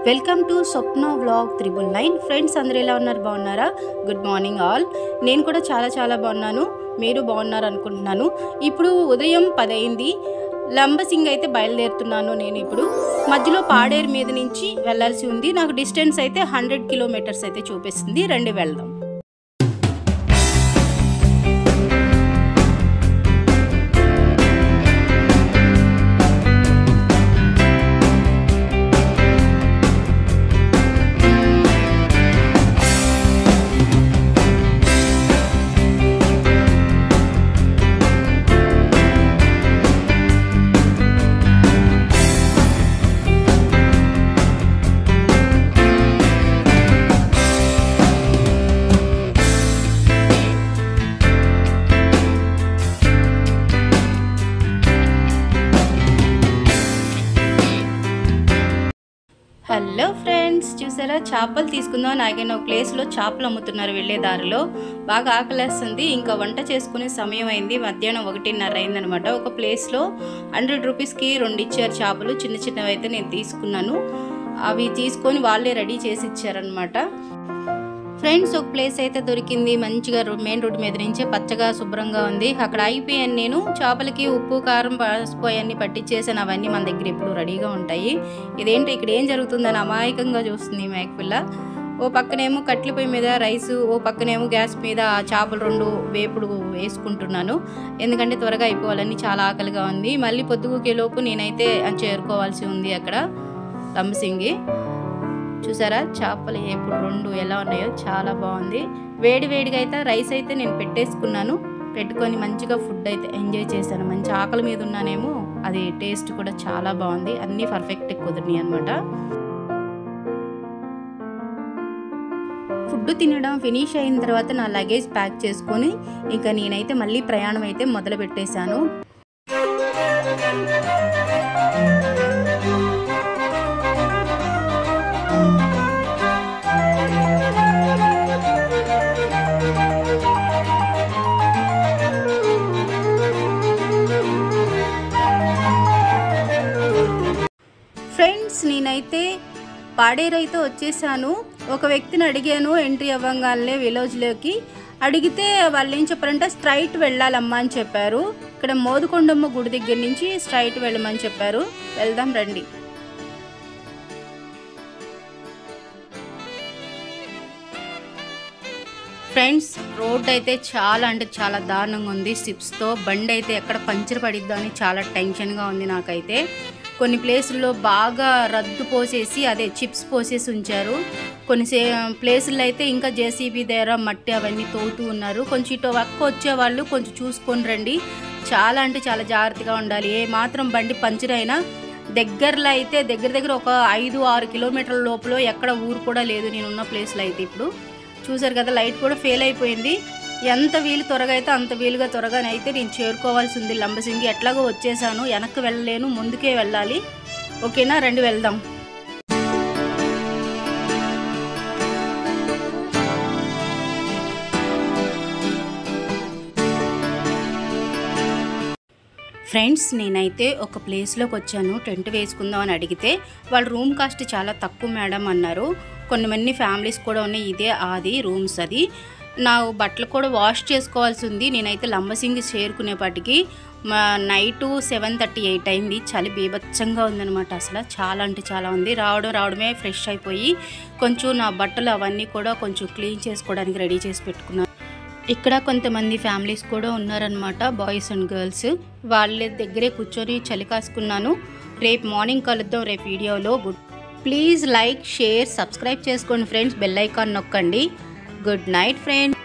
Welcome to Swapna vlog 999 friends, అందరూ ఎలా ఉన్నారు? బాగున్నారా? Good morning all. నేను కూడా చాలా బాగున్నాను. మీరు బాగున్నారు అనుకుంటున్నాను. ఇప్పుడు ఉదయం 10 అయింది. లంబసింగి అయితే బయలుదేరుతున్నాను. నేను ఇప్పుడు మధ్యలో పాడేరు మీద నుంచి వెళ్ళాల్సి ఉంది. నాకు డిస్టెన్స్ అయితే 100 కిలోమీటర్స్ అయితే చూపిస్తుంది. రండి వెళ్దాం. హలో ఫ్రెండ్స్, చూసారా చేపలు తీసుకుందాం. నాకైనా ఒక ప్లేస్లో చేపలు అమ్ముతున్నారు వెళ్ళే దారిలో. బాగా ఆకలేస్తుంది. ఇంకా వంట చేసుకునే సమయం అయింది. మధ్యాహ్నం 1:30 అయిందనమాట. ఒక ప్లేస్లో 100 రూపీస్కి 2 ఇచ్చారు చేపలు. చిన్నవి అయితే నేను తీసుకున్నాను. అవి తీసుకొని వాళ్ళే రెడీ చేసి ఇచ్చారనమాట. ఫ్రెండ్స్, ఒక ప్లేస్ అయితే దొరికింది. మంచిగా మెయిన్ రోడ్డు మీద నుంచే పచ్చగా శుభ్రంగా ఉంది. అక్కడ అయిపోయాను నేను. చేపలకి ఉప్పు కారం పసుపు అవన్నీ పట్టించేసాను. అవన్నీ మన దగ్గర ఎప్పుడు రెడీగా ఉంటాయి. ఇదేంటి ఇక్కడ ఏం జరుగుతుందని అమాయకంగా చూస్తుంది మేకపిల్ల. ఓ పక్కనేమో కట్ల పొయ్యి మీద రైసు, ఓ పక్కనేమో గ్యాస్ మీద చేపలు 2 వేపుడు వేసుకుంటున్నాను. ఎందుకంటే త్వరగా అయిపోవాలని చాలా ఆకలిగా ఉంది. మళ్ళీ పొద్దుగుకేలోపు నేనైతే చేరుకోవాల్సి ఉంది అక్కడ లంబసింగి. చూసారా చేపలు ఎప్పుడు 2 ఎలా ఉన్నాయో, చాలా బాగుంది. వేడిగా అయితే రైస్ అయితే నేను పెట్టేసుకున్నాను. పెట్టుకొని మంచిగా ఫుడ్ అయితే ఎంజాయ్ చేశాను. మంచి ఆకలి మీద ఉన్నానేమో. అది టేస్ట్ కూడా చాలా బాగుంది. అన్నీ పర్ఫెక్ట్ కుదిరినాయి అనమాట. ఫుడ్ తినడం ఫినిష్ అయిన తర్వాత నా లగేజ్ ప్యాక్ చేసుకొని ఇంకా నేనైతే మళ్ళీ ప్రయాణం అయితే మొదలు పెట్టేశాను. ఫ్రెండ్స్, నేనైతే పాడేరు అయితే వచ్చేసాను. ఒక వ్యక్తిని అడిగాను ఎంట్రీ అవ్వగానే విలేజ్లోకి. అడిగితే వాళ్ళు ఏం చెప్పారంటే స్ట్రైట్ వెళ్ళాలమ్మా అని చెప్పారు. ఇక్కడ మోదుకొండమ్మ గుడి దగ్గర నుంచి స్ట్రైట్ వెళ్ళమని చెప్పారు. వెళ్దాం రండి. ఫ్రెండ్స్, రోడ్ అయితే చాలా దారుణంగా ఉంది. సిప్స్తో బండి అయితే ఎక్కడ పంచర్ పడిద్దో అని చాలా టెన్షన్గా ఉంది నాకైతే. కొన్ని ప్లేసుల్లో బాగా రద్దు పోసేసి అదే చిప్స్ పోసేసి ఉంచారు. కొన్ని ప్లేసుల్లో అయితే ఇంకా జేసీబీ దగ్గర మట్టి అవన్నీ తోగుతూ ఉన్నారు. కొంచెం ఇటు వక్క వచ్చేవాళ్ళు కొంచెం చూసుకొని రండి. చాలా జాగ్రత్తగా ఉండాలి. ఏ మాత్రం బండి పంచర్ అయినా దగ్గరలో అయితే దగ్గర ఒక 5-6 కిలోమీటర్ల లోపల ఎక్కడ ఊరు కూడా లేదు నేనున్న ప్లేస్లో అయితే. ఇప్పుడు చూసారు కదా, లైట్ కూడా ఫెయిల్ అయిపోయింది. ఎంత వీలు త్వరగా అయితే అంత వీలుగా త్వరగానైతే నేను చేరుకోవాల్సి ఉంది లంబసింగి. ఎట్లాగో వచ్చేసాను, వెనక్కి వెళ్ళలేను, ముందుకే వెళ్ళాలి. ఓకేనా, రండి వెళ్దాం. ఫ్రెండ్స్, నేనైతే ఒక ప్లేస్లోకి వచ్చాను. టెంట్ వేసుకుందాం అని అడిగితే వాళ్ళు రూమ్ కాస్ట్ చాలా తక్కువ మేడం అన్నారు. కొన్ని ఫ్యామిలీస్ కూడా ఉన్నాయి. ఇదే ఆది రూమ్స్. అది నా బట్టలు కూడా వాష్ చేసుకోవాల్సి ఉంది. నేనైతే లంబసింగి చేరుకునేపాటికి నైట్ 7:38 అయింది. చలి బీభత్సంగా ఉందనమాట. అసలు చాలా ఉంది. రావడమే ఫ్రెష్ అయిపోయి కొంచెం నా బట్టలు అవన్నీ కూడా కొంచెం క్లీన్ చేసుకోవడానికి రెడీ చేసి పెట్టుకున్నాను. ఇక్కడ కొంతమంది ఫ్యామిలీస్ కూడా ఉన్నారనమాట, బాయ్స్ అండ్ గర్ల్స్. వాళ్ళ దగ్గరే కూర్చొని చలి కాసుకున్నాను. రేపు మార్నింగ్ కలుద్దాం రేపు వీడియోలో. ప్లీజ్ లైక్, షేర్, సబ్స్క్రైబ్ చేసుకోండి ఫ్రెండ్స్. బెల్ ఐకాన్ నొక్కండి. Good night friends.